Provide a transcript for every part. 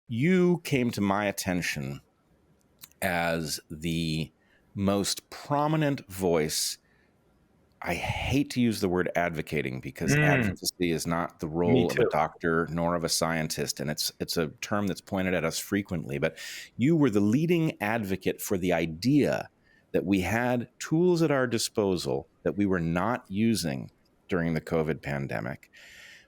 You came to my attention as the most prominent voice. I hate to use the word advocating because advocacy is not the Me role of a too. doctor nor of a scientist, and it's a term that's pointed at us frequently. But you were the leading advocate for the idea that we had tools at our disposal that we were not using during the COVID pandemic.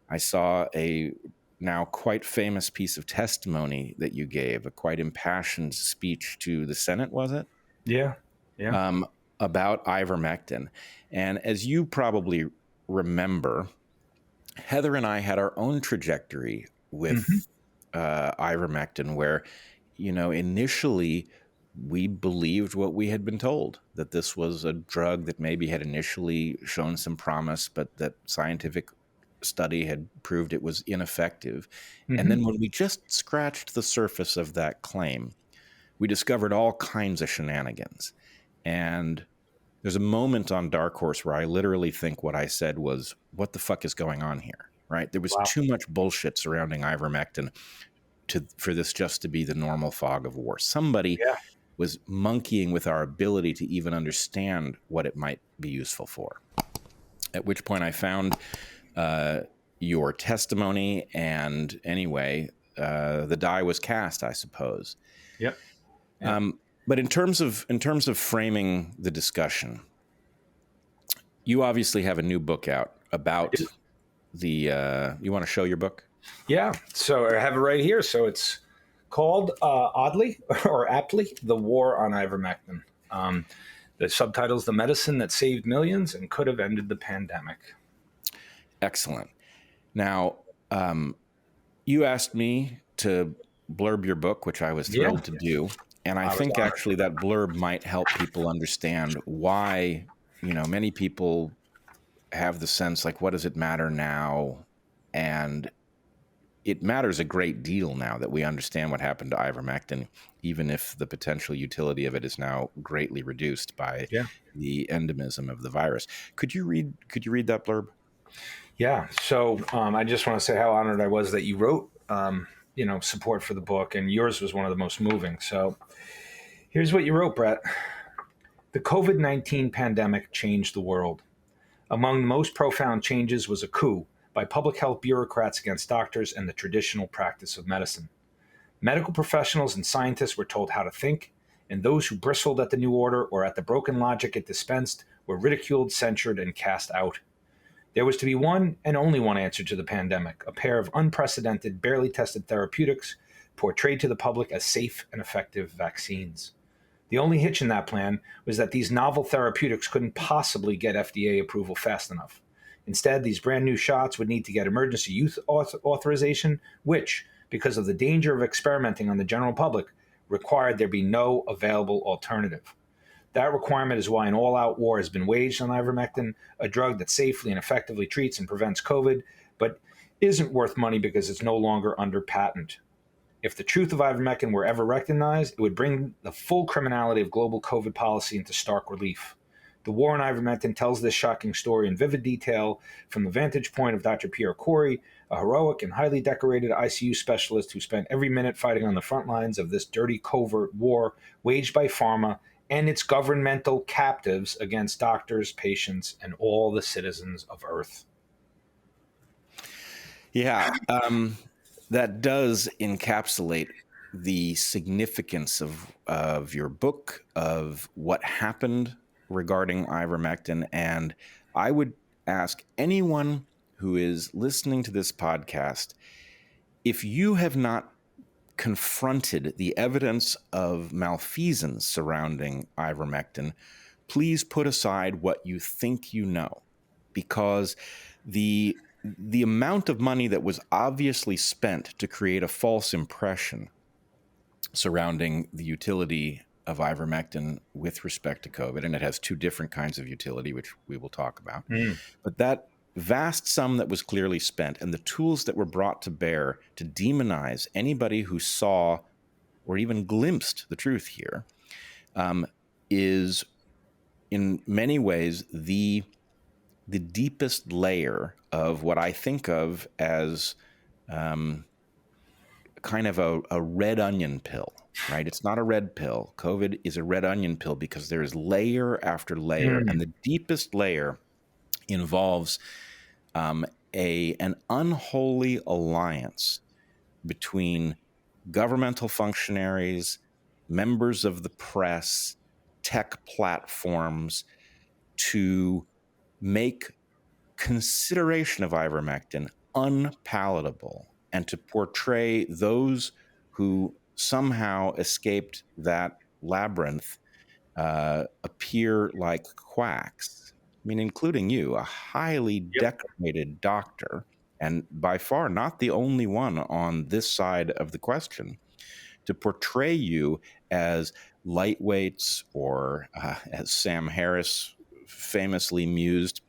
I saw a now quite famous piece of testimony that you gave, a quite impassioned speech to the Senate, was it? Yeah. Yeah. About ivermectin. And as you probably remember, Heather and I had our own trajectory Hmm. with ivermectin, where, initially we believed what we had been told, that this was a drug that maybe had initially shown some promise, but that scientific study had proved it was ineffective. And Hmm. then when we just scratched the surface of that claim, we discovered all kinds of shenanigans. And there's a moment on DarkHorse where I literally think what I said was, what the fuck is going on here? Right? There was Wow. too much bullshit surrounding ivermectin for this just to be the normal fog of war. Somebody Yeah. was monkeying with our ability to even understand what it might be useful for. At which point I found your testimony, and anyway, the die was cast, I suppose. Yep. Yep. But in terms of framing the discussion, you obviously have a new book out about the. You want to show your book? Yeah. So I have it right here. So it's called, oddly or aptly, The War on Ivermectin. The subtitle's The Medicine That Saved Millions and Could Have Ended the Pandemic. Excellent. Now, you asked me to blurb your book, which I was thrilled to do. And I think actually that blurb might help people understand why, many people have the sense like, what does it matter now? And it matters a great deal now that we understand what happened to ivermectin, even if the potential utility of it is now greatly reduced by the endemism of the virus. Could you read that blurb? Yeah. So I just want to say how honored I was that you wrote, support for the book, and yours was one of the most moving. So here's what you wrote, Bret. The COVID-19 pandemic changed the world. Among the most profound changes was a coup by public health bureaucrats against doctors and the traditional practice of medicine. Medical professionals and scientists were told how to think, and those who bristled at the new order or at the broken logic it dispensed were ridiculed, censured, and cast out. There was to be one and only one answer to the pandemic, a pair of unprecedented, barely tested therapeutics portrayed to the public as safe and effective vaccines. The only hitch in that plan was that these novel therapeutics couldn't possibly get FDA approval fast enough. Instead, these brand new shots would need to get emergency use authorization, which, because of the danger of experimenting on the general public, required there be no available alternative. That requirement is why an all-out war has been waged on ivermectin, a drug that safely and effectively treats and prevents COVID, but isn't worth money because it's no longer under patent. If the truth of ivermectin were ever recognized, it would bring the full criminality of global COVID policy into stark relief. The war on ivermectin tells this shocking story in vivid detail from the vantage point of Dr. Pierre Kory, a heroic and highly decorated ICU specialist who spent every minute fighting on the front lines of this dirty covert war waged by pharma and its governmental captives against doctors, patients, and all the citizens of Earth. Yeah, that does encapsulate the significance of your book, of what happened regarding ivermectin. And I would ask anyone who is listening to this podcast, if you have not confronted the evidence of malfeasance surrounding ivermectin, please put aside what you think you know, because the amount of money that was obviously spent to create a false impression surrounding the utility of ivermectin with respect to COVID, and it has two different kinds of utility, which we will talk about, but that vast sum that was clearly spent and the tools that were brought to bear to demonize anybody who saw or even glimpsed the truth here is in many ways the deepest layer of what I think of as kind of a red onion pill, right? It's not a red pill. COVID is a red onion pill because there is layer after layer, and the deepest layer involves an unholy alliance between governmental functionaries, members of the press, tech platforms to make consideration of ivermectin unpalatable and to portray those who somehow escaped that labyrinth appear like quacks. I mean, including you, a highly Yep. decorated doctor, and by far not the only one on this side of the question, to portray you as lightweights or, as Sam Harris famously mused,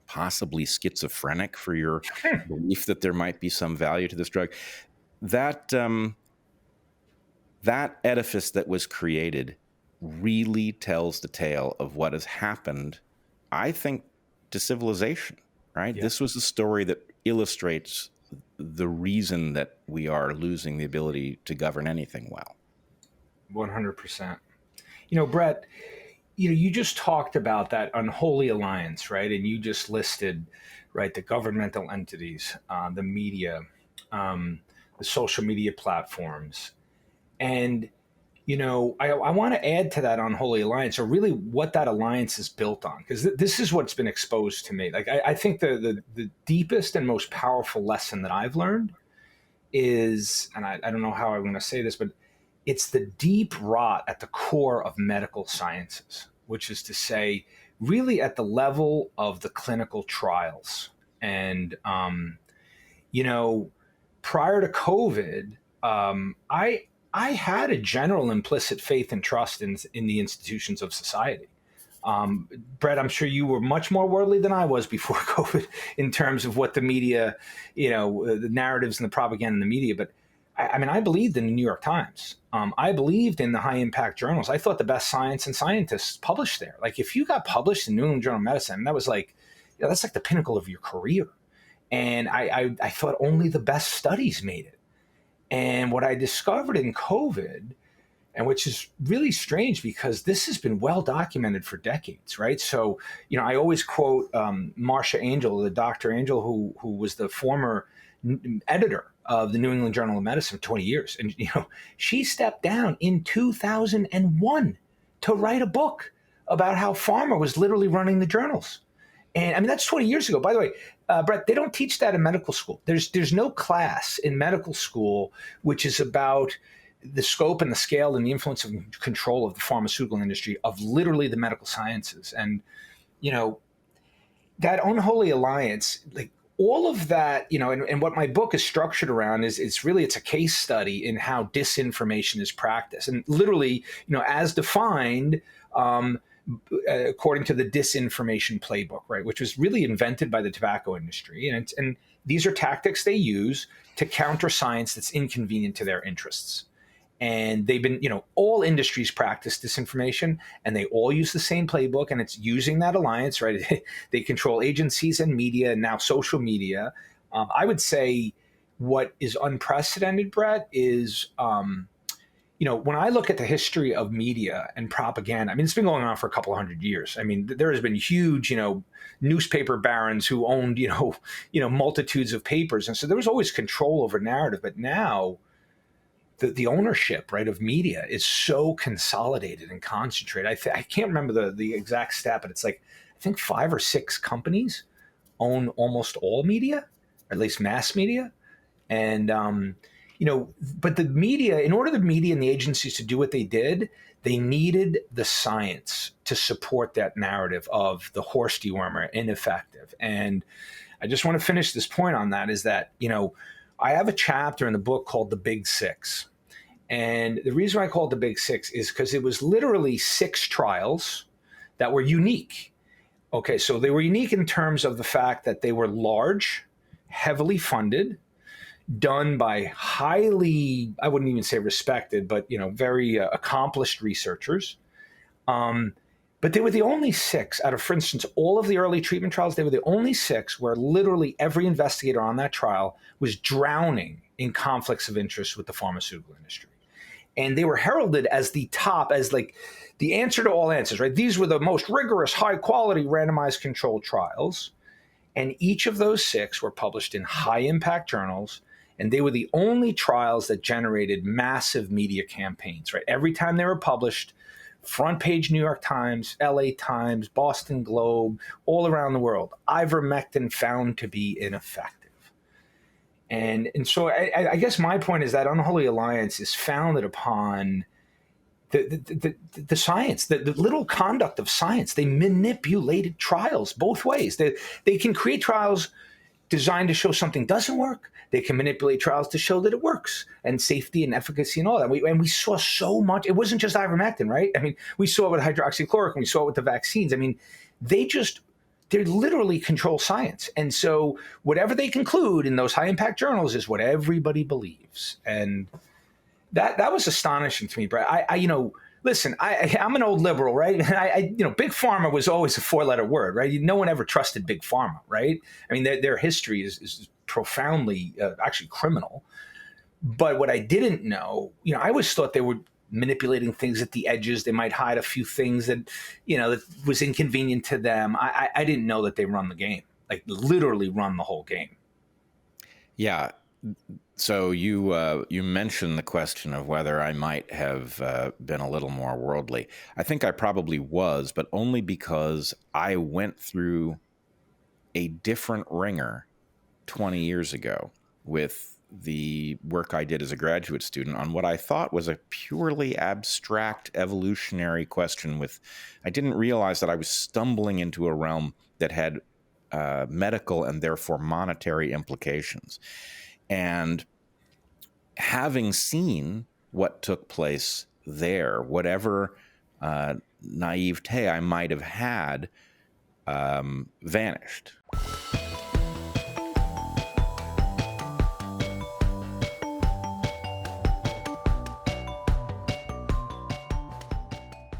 possibly schizophrenic for your belief that there might be some value to this drug. That that edifice that was created really tells the tale of what has happened, I think, to civilization, right? Yep. This was a story that illustrates the reason that we are losing the ability to govern anything well. 100%. Bret, you just talked about that unholy alliance, right? And you just listed, right, the governmental entities, the media, the social media platforms. And, I want to add to that unholy alliance, or really what that alliance is built on, because this is what's been exposed to me. Like, I think the deepest and most powerful lesson that I've learned is, and I don't know how I'm going to say this, but it's the deep rot at the core of medical sciences, which is to say, really at the level of the clinical trials. And, prior to COVID, I had a general implicit faith and trust in the institutions of society. Bret, I'm sure you were much more worldly than I was before COVID in terms of what the media, the narratives and the propaganda in the media. But I believed in the New York Times. I believed in the high impact journals. I thought the best science and scientists published there. Like, if you got published in New England Journal of Medicine, that was like, that's like the pinnacle of your career. And I thought only the best studies made it. And what I discovered in COVID, and which is really strange because this has been well documented for decades, right? So, I always quote Marcia Angel, the Dr. Angel, who was the former editor of the New England Journal of Medicine for 20 years. And, she stepped down in 2001 to write a book about how pharma was literally running the journals. And that's 20 years ago. By the way, Bret, they don't teach that in medical school. There's no class in medical school which is about the scope and the scale and the influence and control of the pharmaceutical industry, of literally the medical sciences. And, that unholy alliance, like all of that, and what my book is structured around is it's a case study in how disinformation is practiced. And literally, as defined, according to the disinformation playbook, right, which was really invented by the tobacco industry. And these are tactics they use to counter science that's inconvenient to their interests. And they've been, all industries practice disinformation, and they all use the same playbook, and it's using that alliance, right? They control agencies and media, and now social media. I would say what is unprecedented, Bret, is, when I look at the history of media and propaganda, it's been going on for a couple of hundred years. There has been huge, newspaper barons who owned, multitudes of papers. And so there was always control over narrative. But now the ownership, right, of media is so consolidated and concentrated. I can't remember the exact stat, but it's like, I think 5 or 6 companies own almost all media, or at least mass media. And, but the media, in order the media and the agencies to do what they did, they needed the science to support that narrative of the horse dewormer, ineffective. And I just want to finish this point on that, is that, I have a chapter in the book called The Big Six. And the reason I call it The Big Six is because it was literally 6 trials that were unique. Okay, so they were unique in terms of the fact that they were large, heavily funded, done by highly, I wouldn't even say respected, but very accomplished researchers. But they were the only 6 out of, for instance, all of the early treatment trials, they were the only 6 where literally every investigator on that trial was drowning in conflicts of interest with the pharmaceutical industry. And they were heralded as the top, as like the answer to all answers, right? These were the most rigorous, high quality randomized controlled trials. And each of those 6 were published in high impact journals. And they were the only trials that generated massive media campaigns, right? Every time they were published, front page New York Times, LA Times, Boston Globe, all around the world, ivermectin found to be ineffective. And so I guess my point is that Unholy Alliance is founded upon the science, the little conduct of science. They manipulated trials both ways. They can create trials designed to show something doesn't work. They can manipulate trials to show that it works, and safety and efficacy and all that. And we saw so much. It wasn't just ivermectin, right? I mean, we saw it with hydroxychloroquine. We saw it with the vaccines. I mean, they literally control science. And so whatever they conclude in those high impact journals is what everybody believes. And that was astonishing to me, Brett. Listen, I'm an old liberal, right? And big pharma was always a 4-letter word, right? No one ever trusted big pharma, right? I mean, their history is profoundly actually criminal. But what I didn't know, I always thought they were manipulating things at the edges. They might hide a few things that was inconvenient to them. I didn't know that they run the game, like literally run the whole game. Yeah. So you mentioned the question of whether I might have been a little more worldly. I think I probably was, but only because I went through a different ringer 20 years ago with the work I did as a graduate student on what I thought was a purely abstract evolutionary question. I didn't realize that I was stumbling into a realm that had medical and therefore monetary implications. And having seen what took place there, whatever naivete I might have had vanished.